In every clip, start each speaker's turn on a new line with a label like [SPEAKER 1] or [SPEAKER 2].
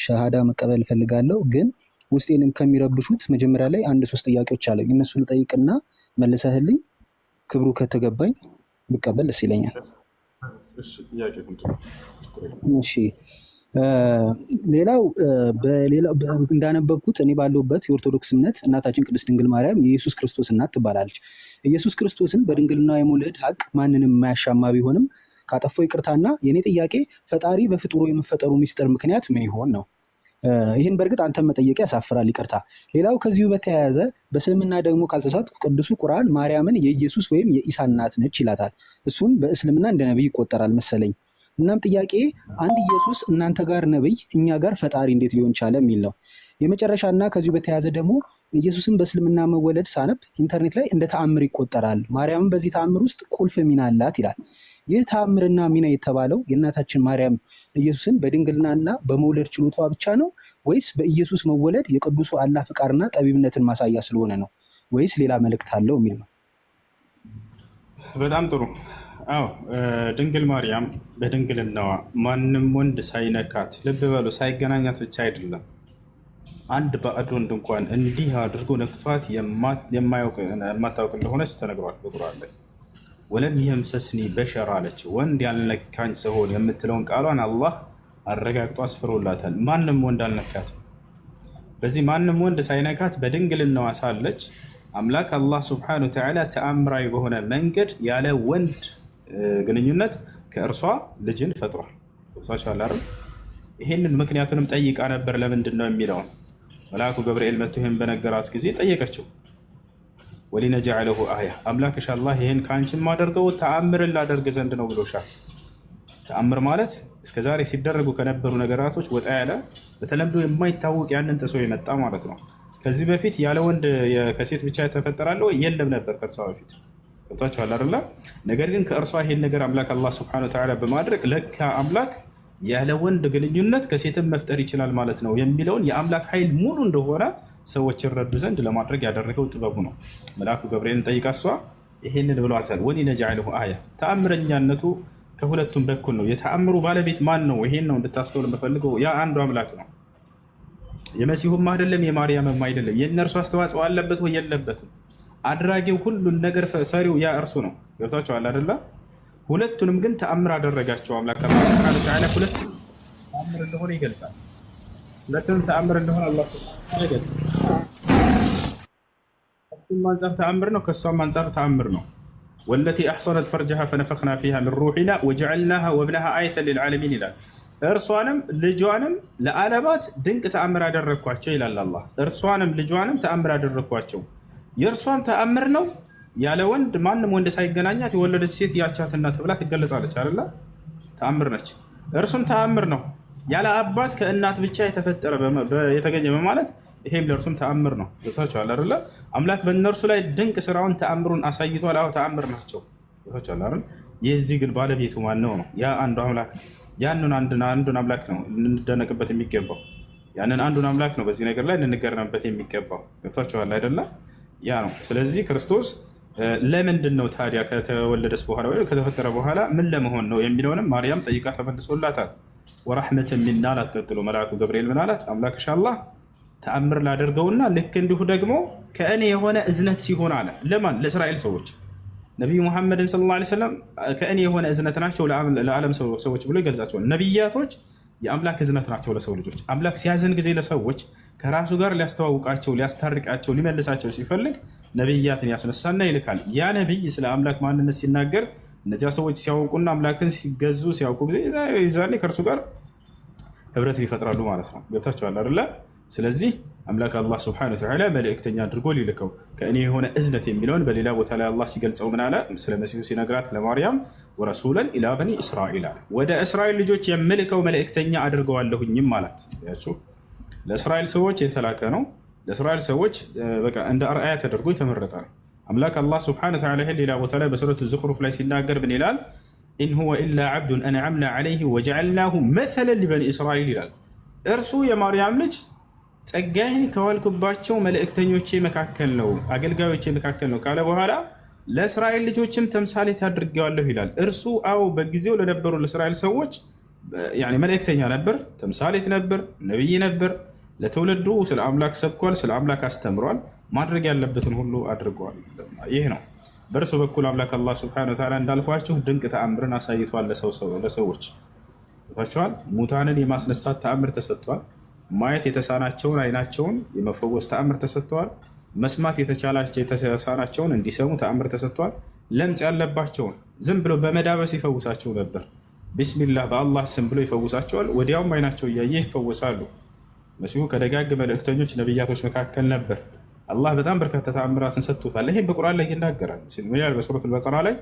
[SPEAKER 1] ሸሃዳ መቀበል እፈልጋለሁ፣ ግን ውስጤንም ከሚረብሹት መጀመሪያ ላይ አንድ ሶስት ጥያቄዎች አለኝ። እነሱ ልጠይቅና መልሰህልኝ ክብሩ ከተገባኝ ብቀበል ደስ ይለኛል። እሺ ሌላው እንዳነበብኩት እኔ ባለሁበት የኦርቶዶክስ እምነት እናታችን ቅድስት ድንግል ማርያም የኢየሱስ ክርስቶስ እናት ትባላለች። ኢየሱስ ክርስቶስን በድንግልና የመውለድ ሀቅ ማንንም የማያሻማ ቢሆንም ካጠፋው ይቅርታና የኔ ጥያቄ ፈጣሪ በፍጡሩ የመፈጠሩ ሚስጥር ምክንያት ምን ይሆን ነው። ይህን በእርግጥ አንተም መጠየቅ ያሳፍራል፣ ይቅርታ። ሌላው ከዚሁ በተያያዘ በእስልምና ደግሞ ካልተሳትኩ ቅዱሱ ቁርአን ማርያምን የኢየሱስ ወይም የኢሳ እናት ነች ይላታል። እሱም በእስልምና እንደ ነቢይ ይቆጠራል መሰለኝ። እናም ጥያቄ አንድ ኢየሱስ እናንተ ጋር ነብይ እኛ ጋር ፈጣሪ እንዴት ሊሆን ቻለ የሚል ነው። የመጨረሻና ከዚሁ በተያያዘ ደግሞ ኢየሱስን በእስልምና መወለድ ሳነብ ኢንተርኔት ላይ እንደ ተአምር ይቆጠራል፣ ማርያምን በዚህ ተአምር ውስጥ ቁልፍ ሚና አላት ይላል። ይህ ተአምርና ሚና የተባለው የእናታችን ማርያም ኢየሱስን በድንግልናና በመውለድ ችሎቷ ብቻ ነው ወይስ በኢየሱስ መወለድ የቅዱሱ አላህ ፍቃርና ጠቢብነትን ማሳያ ስለሆነ ነው ወይስ ሌላ መልእክት አለው የሚል ነው።
[SPEAKER 2] በጣም ጥሩ። አዎ ድንግል ማርያም በድንግልናዋ ማንም ወንድ ሳይነካት፣ ልብ በሉ ሳይገናኛት ብቻ አይደለም፣ አንድ ባዕድ ወንድ እንኳን እንዲህ አድርጎ ነክቷት የማታውቅ እንደሆነች ተነግሯል በቁርአን ላይ። ወለም የምሰስኒ በሸር አለች፣ ወንድ ያልነካኝ ሲሆን የምትለውን ቃሏን አላህ አረጋግጦ አስፍሮላታል። ማንም ወንድ አልነካትም። በዚህ ማንም ወንድ ሳይነካት በድንግልናዋ ሳለች አምላክ አላህ ሱብሓነሁ ወተዓላ ተአምራዊ በሆነ መንገድ ያለ ወንድ ግንኙነት ከእርሷ ልጅን ፈጥሯል። ገብቷችኋል? ይሄንን ምክንያቱንም ጠይቃ ነበር። ለምንድን ነው የሚለውን መልአኩ ገብርኤል መጥቶ ይህን በነገራት ጊዜ ጠየቀችው። ወሊነጀዐለሁ አያ፣ አምላክሽ አላህ ይህን ከአንቺ የማደርገው ተአምርን ላደርግ ዘንድ ነው ብሎሻል። ተአምር ማለት እስከዛሬ ሲደረጉ ከነበሩ ነገራቶች ወጣ ያለ በተለምዶ የማይታወቅ ያንን ጥሶ የመጣ ማለት ነው። ከዚህ በፊት ያለ ወንድ ከሴት ብቻ የተፈጠራለው የለም ነበር ከእርሷ በፊት። ገብቷችኋል አይደለ? ነገር ግን ከእርሷ ይሄን ነገር አምላክ አላህ ሱብሓነሁ ወተዓላ በማድረግ ለካ አምላክ ያለ ወንድ ግንኙነት ከሴትም መፍጠር ይችላል ማለት ነው የሚለውን የአምላክ ኃይል ሙሉ እንደሆነ ሰዎች ይረዱ ዘንድ ለማድረግ ያደረገው ጥበቡ ነው። መልአኩ ገብርኤልን ጠይቃ እሷ ይሄንን ብሏታል። ወሊነጀዐለሁ አያ፣ ተአምረኛነቱ ከሁለቱም በኩል ነው። የተአምሩ ባለቤት ማን ነው? ይሄን ነው እንድታስተውል የምፈልገው። ያ አንዱ አምላክ ነው። የመሲሁም አይደለም የማርያምም አይደለም። የእነርሱ አስተዋጽኦ አለበት ወይ የለበትም? አድራጊው ሁሉን ነገር ሰሪው ያ እርሱ ነው። ገብታችኋል አይደለ? ሁለቱንም ግን ተአምር አደረጋቸው አምላክ አላህ ሱብሓነሁ ወተዓላ። ሁለቱም ተአምር እንደሆነ ይገልጻል። ሁለቱም ተአምር እንደሆነ አላህ ሱብሓነሁ ይገልጻል። ከሱም አንፃር ተአምር ነው፣ ከሷም አንፃር ተአምር ነው። ወለቲ አሕሰነት ፈርጀሃ ፈነፈኽና ፊሃ ሚን ሩሒና ወጀዐልናሃ ወብነሃ አየተን ሊልዓለሚን ይላል። እርሷንም ልጇንም ለዓለማት ድንቅ ተአምር አደረግኳቸው ይላል አላህ። እርሷንም ልጇንም ተአምር አደረግኳቸው። የእርሷም ተአምር ነው ያለ ወንድ ማንም ወንድ ሳይገናኛት የወለደች ሴት ያቻትና ተብላ ትገለጻለች አይደለ? ተአምር ነች። እርሱም ተአምር ነው ያለ አባት ከእናት ብቻ የተፈጠረ የተገኘ በማለት ይሄም ለእርሱም ተአምር ነው። ገብታችኋል አይደለ? አምላክ በእነርሱ ላይ ድንቅ ስራውን ተአምሩን አሳይቷል። አዎ ተአምር ናቸው። ገብታችኋል አይደል? የዚህ ግን ባለቤቱ ማን ነው? ያ አንዱ አምላክ ነው። ያንን አንዱን አምላክ ነው ልንደነቅበት የሚገባው። ያንን አንዱን አምላክ ነው በዚህ ነገር ላይ ልንገረምበት የሚገባው። ገብታችኋል አይደለ? ያ ነው። ስለዚህ ክርስቶስ ለምንድን ነው ታዲያ ከተወለደስ በኋላ ወይ ከተፈጠረ በኋላ ምን ለመሆን ነው የሚለውንም ማርያም ጠይቃ ተመልሶላታል። ወራህመተን ሚና አላት። ቀጥሎ መልአኩ ገብርኤል ምን አላት? አምላክሽ አላህ ተአምር ላደርገውና ልክ እንዲሁ ደግሞ ከእኔ የሆነ እዝነት ሲሆን አለ። ለማን? ለእስራኤል ሰዎች። ነቢዩ ሙሐመድን ሰለላሁ ዐለይሂ ወሰለም ከእኔ የሆነ እዝነት ናቸው ለዓለም ሰዎች ብሎ ይገልጻቸዋል። ነቢያቶች የአምላክ እዝነት ናቸው ለሰው ልጆች። አምላክ ሲያዝን ጊዜ ለሰዎች ከራሱ ጋር ሊያስተዋውቃቸው፣ ሊያስታርቃቸው፣ ሊመልሳቸው ሲፈልግ ነቢያትን ያስነሳና ይልካል። ያ ነቢይ ስለ አምላክ ማንነት ሲናገር እነዚያ ሰዎች ሲያውቁና አምላክን ሲገዙ ሲያውቁ ጊዜ ዛኔ ከእርሱ ጋር ህብረት ይፈጥራሉ ማለት ነው። ገብታችኋል አይደለ? ስለዚህ አምላክ አላህ ሱብሓነሁ ወተዓላ መልእክተኛ አድርጎ ሊልከው ከእኔ የሆነ እዝነት የሚለውን በሌላ ቦታ ላይ አላህ ሲገልጸው ምን አለ? ስለ መሲሁ ሲነግራት ለማርያም ወረሱለን ኢላ በኒ እስራኤል አለ። ወደ እስራኤል ልጆች የምልከው መልእክተኛ አድርገዋለሁኝም አላት። ያችሁ ለእስራኤል ሰዎች የተላከ ነው። ለእስራኤል ሰዎች በቃ እንደ አርአያ ተደርጎ የተመረጠ ነው። አምላክ አላህ ሱብሓነሁ ወተዓላ ሌላ ቦታ ላይ በሱረቱ ዙኽሩፍ ላይ ሲናገር ምን ይላል? ኢን ሁወ ኢላ ዐብዱን አንዐምና ዐለይሂ ወጀዐልናሁ መሰለን ሊበኒ እስራኤል ይላል። እርሱ የማርያም ልጅ ጸጋዬን ከዋልኩባቸው መልእክተኞቼ መካከል ነው፣ አገልጋዮቼ መካከል ነው ካለ በኋላ ለእስራኤል ልጆችም ተምሳሌት አድርጌዋለሁ ይላል። እርሱ አዎ በጊዜው ለነበሩ ለእስራኤል ሰዎች ያኒ መልእክተኛ ነበር፣ ተምሳሌት ነበር፣ ነብይ ነበር። ለትውልዱ ስለ አምላክ ሰብኳል፣ ስለ አምላክ አስተምሯል፣ ማድረግ ያለበትን ሁሉ አድርጓል። ይህ ነው በእርሱ በኩል አምላክ አላህ ሱብሓነሁ ወተዓላ እንዳልኳችሁ ድንቅ ተአምርን አሳይቷል ለሰዎች ታቸዋል። ሙታንን የማስነሳት ተአምር ተሰጥቷል። ማየት የተሳናቸውን አይናቸውን የመፈወስ ተአምር ተሰጥቷል። መስማት የተሳናቸውን እንዲሰሙ ተአምር ተሰጥቷል። ለምጽ ያለባቸውን ዝም ብሎ በመዳበስ ይፈውሳቸው ነበር። ቢስሚላህ በአላህ ስም ብሎ ይፈውሳቸዋል። ወዲያውም አይናቸው እያየ ይፈወሳሉ። መሲሁ ከደጋግ መልእክተኞች ነቢያቶች መካከል ነበር። አላህ በጣም በርካታ ተአምራትን ሰጥቶታል። ይሄን በቁርአን ላይ ይናገራል። ሲልሚያል በሱረቱል በቀራ ላይ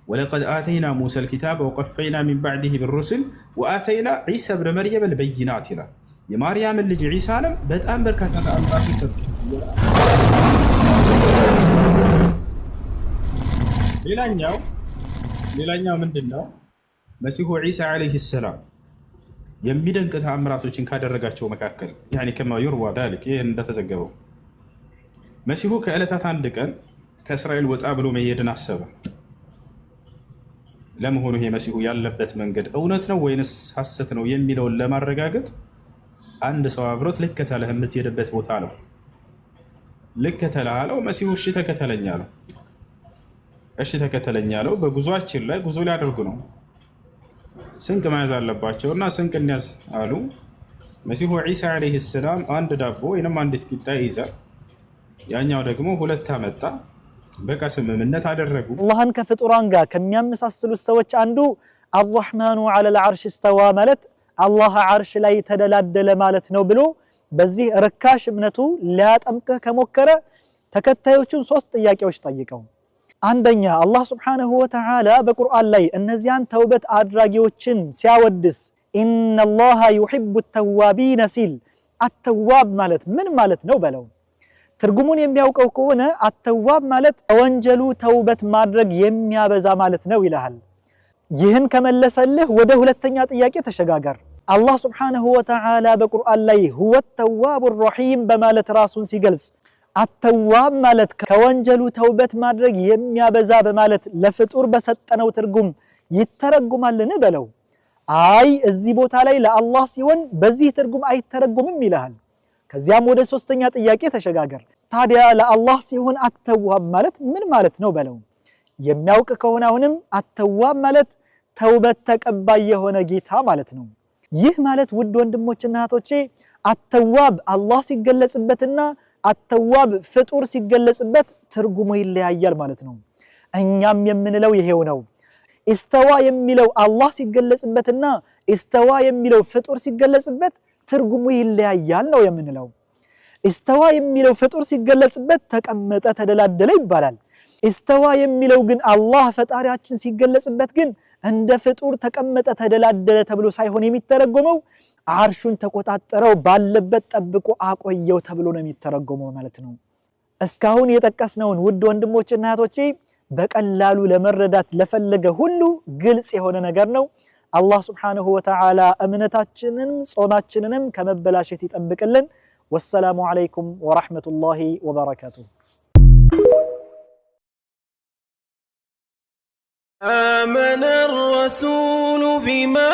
[SPEAKER 2] ወለቀድ አተይና ሙሰል ኪታበ ወቀፈይና ሚን ባዕዲሂ ቢሩሱል ወአተይና ዒሳ ብነ መርየም አልበይናት ይላል። የማርያምን ልጅ ዒሳንም በጣም በርካታ ተአምራትን ሰጥቶታል። ሌላኛው ምንድነው? መሲሁ ዒሳ ዓለይሂ ሰላም የሚደንቅ ተአምራቶችን ካደረጋቸው መካከል ያኒ ከማ ይርዋ ذلك ይህ እንደተዘገበው መሲሁ ከዕለታት አንድ ቀን ከእስራኤል ወጣ ብሎ መሄድን አሰበ። ለመሆኑ ይሄ መሲሁ ያለበት መንገድ እውነት ነው ወይንስ ሐሰት ነው የሚለውን ለማረጋገጥ አንድ ሰው አብሮት ልከተለህ የምትሄድበት ቦታ ነው። ልከተለህ አለው። መሲሁ እሺ ተከተለኝ አለው። እሺ ተከተለኝ አለው። በጉዟችን ላይ ጉዞ ሊያደርጉ ነው። ስንቅ መያዝ አለባቸውና ስንቅ እንያዝ አሉ። መሲሁ ዒሳ ዓለይሂ ሰላም አንድ ዳቦ ወይንም አንዲት ቂጣ ይይዛል። ያኛው ደግሞ ሁለት አመጣ። በቃ ስምምነት አደረጉ። አላህን
[SPEAKER 3] ከፍጡራን ጋር ከሚያመሳስሉት ሰዎች አንዱ አርረሕማኑ ዐለል ዐርሽ እስተዋ ማለት አላህ ዐርሽ ላይ ተደላደለ ማለት ነው ብሎ በዚህ ርካሽ እምነቱ ሊያጠምቅህ ከሞከረ ተከታዮቹን 3 ጥያቄዎች ጠይቀው። አንደኛ አላህ ሱብሓነሁ ወተዓላ በቁርአን ላይ እነዚያን ተውበት አድራጊዎችን ሲያወድስ ኢነላሃ ዩሒቡ ተዋቢነ ሲል አተዋብ ማለት ምን ማለት ነው በለው። ትርጉሙን የሚያውቀው ከሆነ አተዋብ ማለት ወንጀሉ ተውበት ማድረግ የሚያበዛ ማለት ነው ይልሃል። ይህን ከመለሰልህ ወደ ሁለተኛ ጥያቄ ተሸጋገር። አላህ ሱብሓነሁ ወተዓላ በቁርአን ላይ ሁወ ተዋቡ ረሒም በማለት ራሱን ሲገልጽ አተዋብ ማለት ከወንጀሉ ተውበት ማድረግ የሚያበዛ በማለት ለፍጡር በሰጠነው ትርጉም ይተረጉማልን በለው። አይ እዚህ ቦታ ላይ ለአላህ ሲሆን በዚህ ትርጉም አይተረጉምም ይልሃል። ከዚያም ወደ 3ኛ ጥያቄ ተሸጋገር። ታዲያ ለአላህ ሲሆን አተዋብ ማለት ምን ማለት ነው በለው። የሚያውቅ ከሆነ አሁንም አተዋብ ማለት ተውበት ተቀባይ የሆነ ጌታ ማለት ነው። ይህ ማለት ውድ ወንድሞችና እህቶቼ አተዋብ አላህ ሲገለጽበትና አተዋብ ፍጡር ሲገለጽበት ትርጉሙ ይለያያል ማለት ነው። እኛም የምንለው ይሄው ነው። ኢስተዋ የሚለው አላህ ሲገለጽበትና ኢስተዋ የሚለው ፍጡር ሲገለጽበት ትርጉሙ ይለያያል ነው የምንለው። ኢስተዋ የሚለው ፍጡር ሲገለጽበት ተቀመጠ ተደላደለ ይባላል። ኢስተዋ የሚለው ግን አላህ ፈጣሪያችን ሲገለጽበት ግን እንደ ፍጡር ተቀመጠ ተደላደለ ተብሎ ሳይሆን የሚተረጎመው አርሹን ተቆጣጠረው ባለበት ጠብቆ አቆየው ተብሎ ነው የሚተረጎመው ማለት ነው። እስካሁን የጠቀስነውን ውድ ወንድሞችና እህቶቼ በቀላሉ ለመረዳት ለፈለገ ሁሉ ግልጽ የሆነ ነገር ነው። አላህ ሱብሓነሁ ወተዓላ እምነታችንንም ጾማችንንም ከመበላሸት ይጠብቅልን። ወሰላሙ ዐለይኩም ወረሕመቱላሂ ወበረካቱሁ።
[SPEAKER 4] آمن الرسول بما